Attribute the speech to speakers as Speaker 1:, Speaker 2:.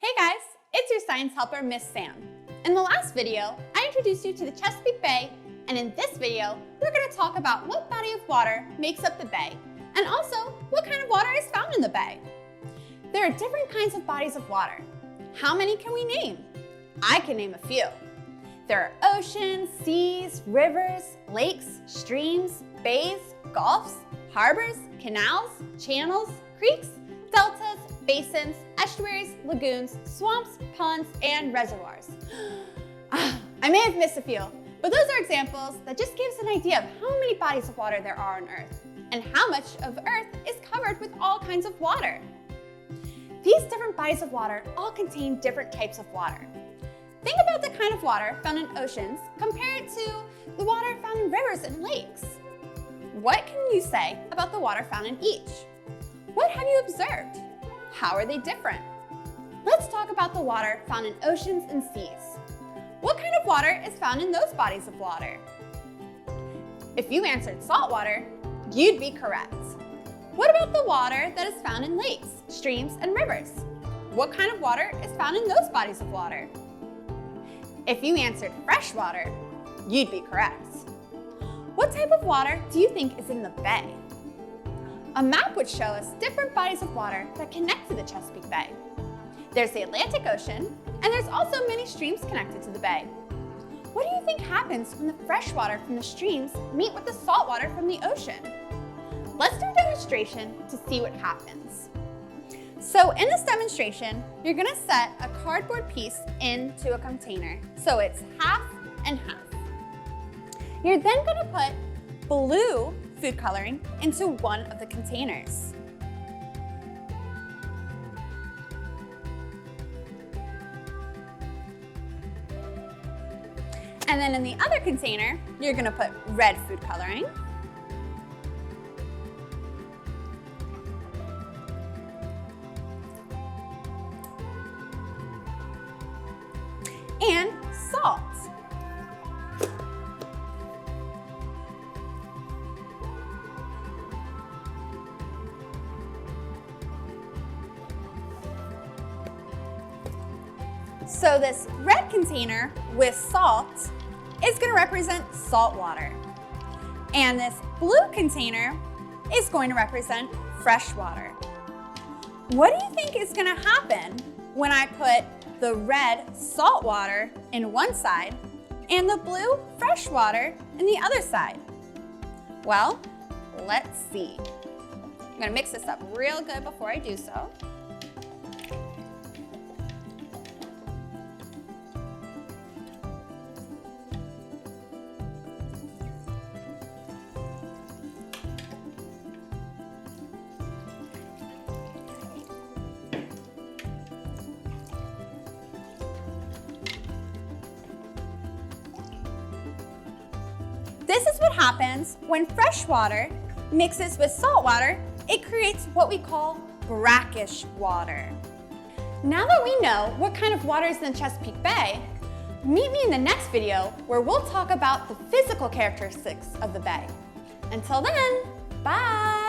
Speaker 1: Hey guys, it's your science helper, Miss Sam. In the last video, I introduced you to the Chesapeake Bay, and in this video, we're going to talk about what body of water makes up the bay, and also what kind of water is found in the bay. There are different kinds of bodies of water. How many can we name? I can name a few. There are oceans, seas, rivers, lakes, streams, bays, gulfs, harbors, canals, channels, creeks, deltas, basins, estuaries, lagoons, swamps, ponds, and reservoirs. I may have missed a few, but those are examples that just gives an idea of how many bodies of water there are on Earth and how much of Earth is covered with all kinds of water. These different bodies of water all contain different types of water. Think about the kind of water found in oceans compared to the water found in rivers and lakes. What can you say about the water found in each? What have you observed? How are they different? Let's talk about the water found in oceans and seas. What kind of water is found in those bodies of water? If you answered salt water, you'd be correct. What about the water that is found in lakes, streams, and rivers? What kind of water is found in those bodies of water? If you answered fresh water, you'd be correct. What type of water do you think is in the bay? A map would show us different bodies of water that connect to the Chesapeake Bay. There's the Atlantic Ocean, and there's also many streams connected to the bay. What do you think happens when the fresh water from the streams meet with the salt water from the ocean? Let's do a demonstration to see what happens. So in this demonstration, you're gonna set a cardboard piece into a container. So it's half and half. You're then gonna put blue food coloring into one of the containers. And then in the other container, you're gonna put red food coloring. And salt. So this red container with salt is going to represent salt water. And this blue container is going to represent fresh water. What do you think is going to happen when I put the red salt water in one side and the blue fresh water in the other side? Well, let's see. I'm going to mix this up real good before I do so. This is what happens when fresh water mixes with salt water. It creates what we call brackish water. Now that we know what kind of water is in the Chesapeake Bay, meet me in the next video where we'll talk about the physical characteristics of the bay. Until then, bye!